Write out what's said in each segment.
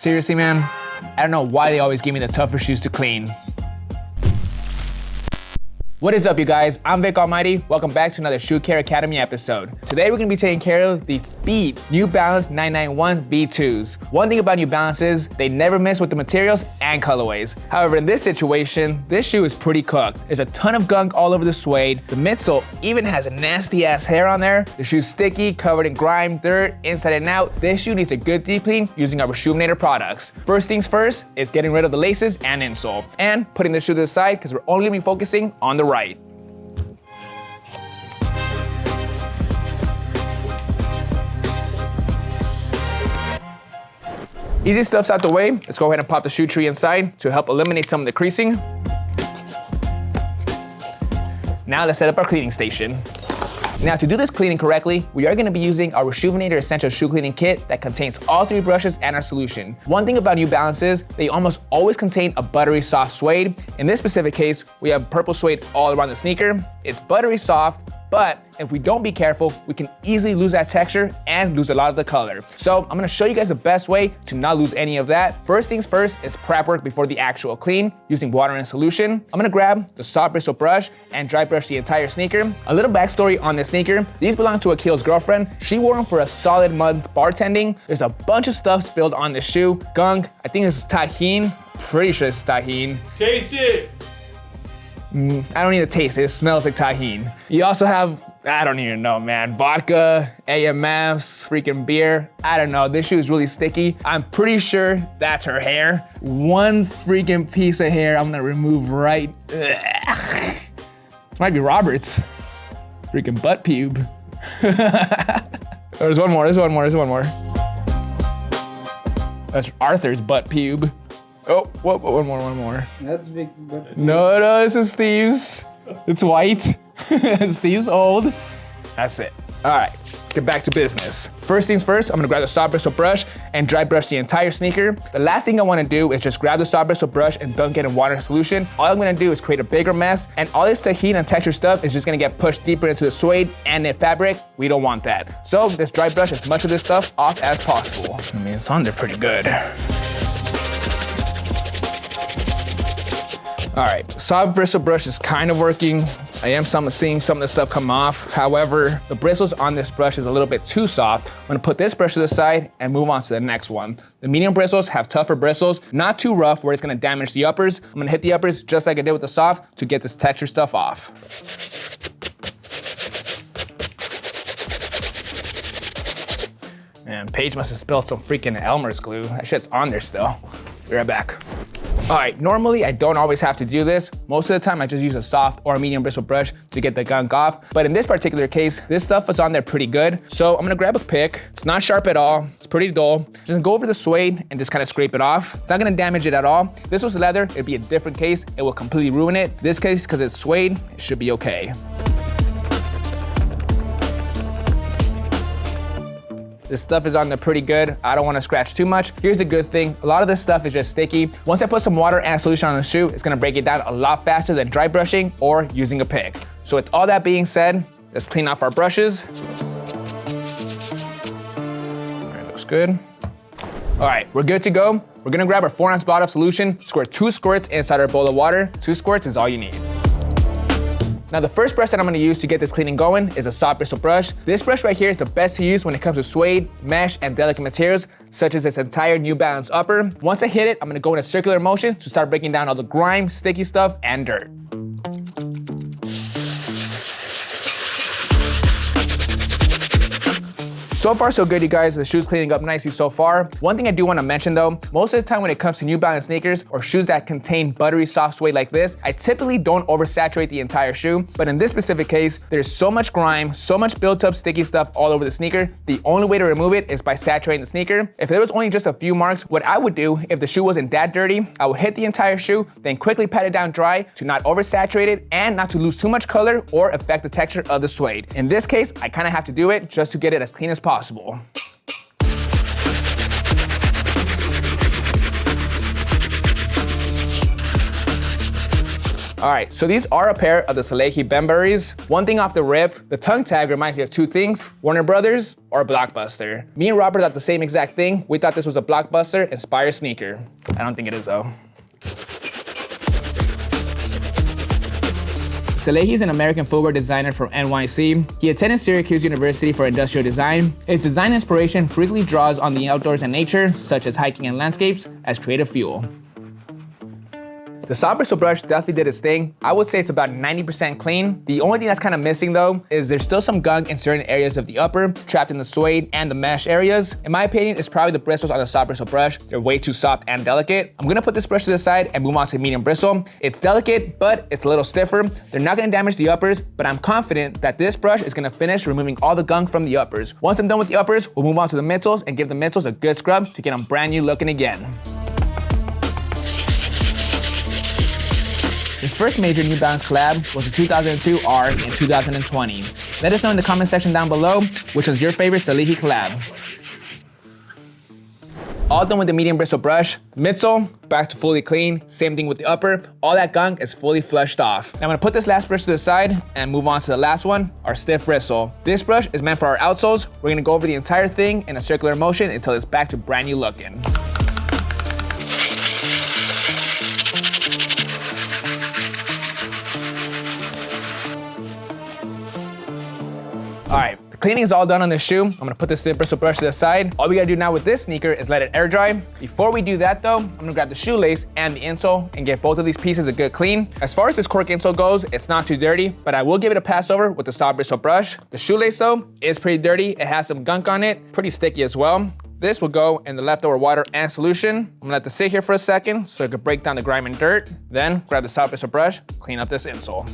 Seriously, man, I don't know why they always give me the tougher shoes to clean. What is up, you guys? I'm Vick Almighty. Welcome back to another Shoe Care Academy episode. Today we're gonna be taking care of the Speed New Balance 991 V2s. One thing about New Balance is they never miss with the materials and colorways. However, in this situation, this shoe is pretty cooked. There's a ton of gunk all over the suede. The midsole even has a nasty ass hair on there. The shoe's sticky, covered in grime, dirt, inside and out. This shoe needs a good deep clean using our Reshoevn8r products. First things first is getting rid of the laces and insole, and putting the shoe to the side because we're only gonna be focusing on the right. Easy stuff's out the way. Let's go ahead and pop the shoe tree inside to help eliminate some of the creasing. Now let's set up our cleaning station. Now to do this cleaning correctly, we are gonna be using our Reshoevn8r Essential Shoe Cleaning Kit that contains all 3 brushes and our solution. One thing about New Balance is they almost always contain a buttery soft suede. In this specific case, we have purple suede all around the sneaker. It's buttery soft, but if we don't be careful, we can easily lose that texture and lose a lot of the color. So I'm gonna show you guys the best way to not lose any of that. First things first is prep work before the actual clean using water and solution. I'm gonna grab the Soft Bristle Brush and dry brush the entire sneaker. A little backstory on this sneaker. These belong to Akil's girlfriend. She wore them for a solid month bartending. There's a bunch of stuff spilled on the shoe. Gunk, I think this is tahine. Pretty sure it's tahine. Taste it! I don't need to taste it. It smells like tahine. You also have, I don't even know, man. Vodka, AMFs, freaking beer. I don't know. This shoe is really sticky. I'm pretty sure that's her hair. One freaking piece of hair I'm gonna remove right. Ugh. This might be Robert's. Freaking butt pube. There's one more. That's Arthur's butt pube. Oh, one more. That's Vick's butt. No, this is Steve's. It's white. Steve's old. That's it. All right, let's get back to business. First things first, I'm gonna grab the Soft Bristle Brush and dry brush the entire sneaker. The last thing I wanna do is just grab the Soft Bristle Brush and dunk it in water and solution. All I'm gonna do is create a bigger mess, and all this tahine and texture stuff is just gonna get pushed deeper into the suede and knit fabric. We don't want that. So let's dry brush as much of this stuff off as possible. I mean, it's on there pretty good. All right, Soft Bristle Brush is kind of working. I am seeing some of the stuff come off. However, the bristles on this brush is a little bit too soft. I'm gonna put this brush to the side and move on to the next one. The medium bristles have tougher bristles, not too rough where it's gonna damage the uppers. I'm gonna hit the uppers just like I did with the soft to get this texture stuff off. Man, Paige must have spilled some freaking Elmer's glue. That shit's on there still. Be right back. All right, normally I don't always have to do this. Most of the time I just use a soft or a medium bristle brush to get the gunk off. But in this particular case, this stuff was on there pretty good. So I'm gonna grab a pick. It's not sharp at all. It's pretty dull. Just go over the suede and just kind of scrape it off. It's not gonna damage it at all. If this was leather, it'd be a different case. It will completely ruin it. This case, because it's suede, it should be okay. This stuff is on there pretty good. I don't wanna scratch too much. Here's the good thing. A lot of this stuff is just sticky. Once I put some water and a solution on the shoe, it's gonna break it down a lot faster than dry brushing or using a pick. So with all that being said, let's clean off our brushes. All right, looks good. All right, we're good to go. We're gonna grab our 4-ounce bottle of solution, squirt 2 squirts inside our bowl of water. 2 squirts is all you need. Now the first brush that I'm gonna use to get this cleaning going is a Soft Bristle Brush. This brush right here is the best to use when it comes to suede, mesh, and delicate materials, such as this entire New Balance upper. Once I hit it, I'm gonna go in a circular motion to start breaking down all the grime, sticky stuff, and dirt. So far so good, you guys. The shoe's cleaning up nicely so far. One thing I do want to mention though, most of the time when it comes to New Balance sneakers or shoes that contain buttery soft suede like this, I typically don't oversaturate the entire shoe. But in this specific case, there's so much grime, so much built up sticky stuff all over the sneaker. The only way to remove it is by saturating the sneaker. If there was only just a few marks, what I would do if the shoe wasn't that dirty, I would hit the entire shoe, then quickly pat it down dry to not oversaturate it and not to lose too much color or affect the texture of the suede. In this case, I kind of have to do it just to get it as clean as possible. All right, so these are a pair of the Salehe Bemburys. One thing off the rip, the tongue tag reminds me of two things, Warner Brothers or Blockbuster. Me and Robert thought the same exact thing. We thought this was a Blockbuster inspired sneaker. I don't think it is though. Salehe is an American footwear designer from NYC. He attended Syracuse University for industrial design. His design inspiration frequently draws on the outdoors and nature, such as hiking and landscapes, as creative fuel. The Soft Bristle Brush definitely did its thing. I would say it's about 90% clean. The only thing that's kind of missing though is there's still some gunk in certain areas of the upper, trapped in the suede and the mesh areas. In my opinion, it's probably the bristles on the Soft Bristle Brush. They're way too soft and delicate. I'm gonna put this brush to the side and move on to medium bristle. It's delicate, but it's a little stiffer. They're not gonna damage the uppers, but I'm confident that this brush is gonna finish removing all the gunk from the uppers. Once I'm done with the uppers, we'll move on to the midsoles and give the midsoles a good scrub to get them brand new looking again. His first major New Balance collab was the 2002 R in 2020. Let us know in the comment section down below which was your favorite Salehe collab. All done with the medium bristle brush. Midsole, back to fully clean. Same thing with the upper. All that gunk is fully flushed off. Now I'm gonna put this last brush to the side and move on to the last one, our stiff bristle. This brush is meant for our outsoles. We're gonna go over the entire thing in a circular motion until it's back to brand new looking. All right, the cleaning is all done on this shoe. I'm gonna put this stiff bristle brush to the side. All we gotta do now with this sneaker is let it air dry. Before we do that though, I'm gonna grab the shoelace and the insole and give both of these pieces a good clean. As far as this cork insole goes, it's not too dirty, but I will give it a pass over with the Soft Bristle Brush. The shoelace though is pretty dirty. It has some gunk on it, pretty sticky as well. This will go in the leftover water and solution. I'm gonna let this sit here for a second so it could break down the grime and dirt. Then grab the Soft Bristle Brush, clean up this insole.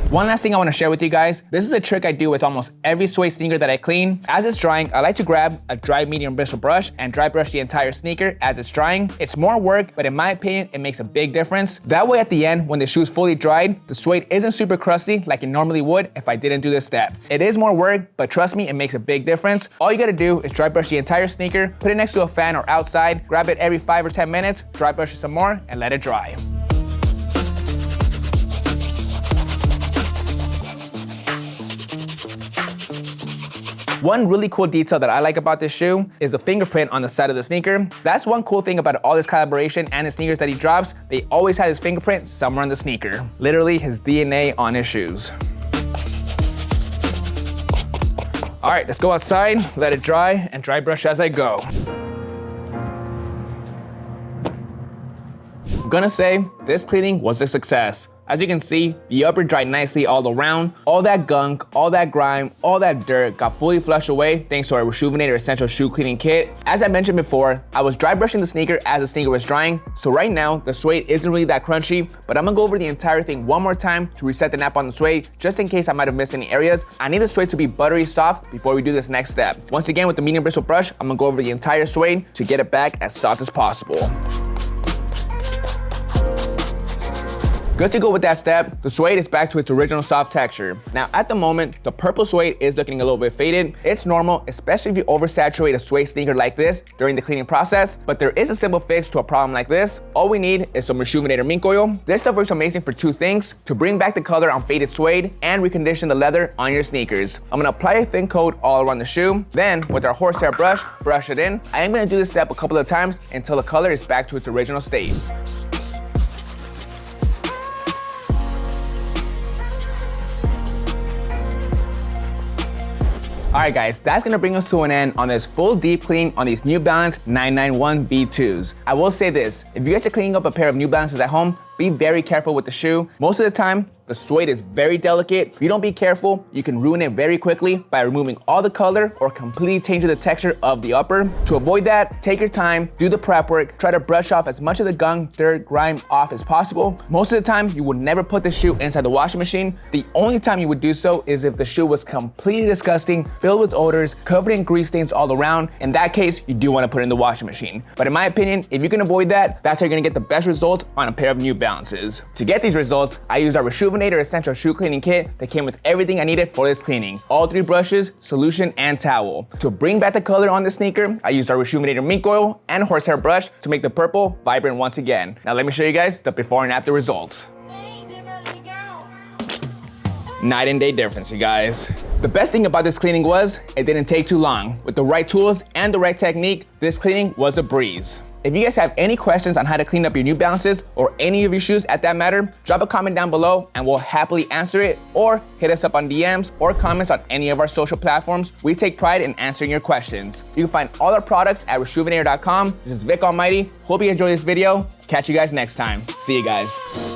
One last thing I want to share with you guys. This is a trick I do with almost every Suede sneaker that I clean. As it's drying, I like to grab a dry medium bristle brush and dry brush the entire sneaker as it's drying. It's more work, but in my opinion, it makes a big difference. That way at the end, when the shoe's fully dried, the suede isn't super crusty like it normally would if I didn't do this step. It is more work, but trust me, it makes a big difference. All you gotta do is dry brush the entire sneaker, put it next to a fan or outside, grab it every 5 or 10 minutes, dry brush it some more, and let it dry. One really cool detail that I like about this shoe is the fingerprint on the side of the sneaker. That's one cool thing about all this collaboration and the sneakers that he drops. They always have his fingerprint somewhere on the sneaker. Literally his DNA on his shoes. All right, let's go outside, let it dry, and dry brush as I go. I'm gonna say this cleaning was a success. As you can see, the upper dried nicely all around. All that gunk, all that grime, all that dirt got fully flushed away thanks to our Rejuvenator Essential Shoe Cleaning Kit. As I mentioned before, I was dry brushing the sneaker as the sneaker was drying, so right now the suede isn't really that crunchy, but I'm gonna go over the entire thing one more time to reset the nap on the suede, just in case I might have missed any areas. I need the suede to be buttery soft before we do this next step. Once again, with the medium bristle brush, I'm gonna go over the entire suede to get it back as soft as possible. Good to go with that step. The suede is back to its original soft texture. Now at the moment, the purple suede is looking a little bit faded. It's normal, especially if you oversaturate a suede sneaker like this during the cleaning process, but there is a simple fix to a problem like this. All we need is some Rejuvenator mink oil. This stuff works amazing for two things: to bring back the color on faded suede and recondition the leather on your sneakers. I'm gonna apply a thin coat all around the shoe. Then with our horsehair brush, brush it in. I am gonna do this step a couple of times until the color is back to its original state. All right guys, that's gonna bring us to an end on this full deep clean on these New Balance 991 V2s. I will say this, if you guys are cleaning up a pair of New Balances at home, be very careful with the shoe. Most of the time, the suede is very delicate. If you don't be careful, you can ruin it very quickly by removing all the color or completely changing the texture of the upper. To avoid that, take your time, do the prep work, try to brush off as much of the gunk, dirt, grime off as possible. Most of the time, you would never put the shoe inside the washing machine. The only time you would do so is if the shoe was completely disgusting, filled with odors, covered in grease stains all around. In that case, you do want to put it in the washing machine. But in my opinion, if you can avoid that, that's how you're gonna get the best results on a pair of New Balances. To get these results, I used our Rejuvenator Essential Shoe Cleaning Kit that came with everything I needed for this cleaning. All 3 brushes, solution, and towel. To bring back the color on the sneaker, I used our Rejuvenator Mink Oil and Horsehair Brush to make the purple vibrant once again. Now let me show you guys the before and after results. Night and day difference, you guys. The best thing about this cleaning was it didn't take too long. With the right tools and the right technique, this cleaning was a breeze. If you guys have any questions on how to clean up your New Balances or any of your shoes at that matter, drop a comment down below and we'll happily answer it, or hit us up on DMs or comments on any of our social platforms. We take pride in answering your questions. You can find all our products at rejuvenator.com. This is Vick Almighty. Hope you enjoyed this video. Catch you guys next time. See you guys.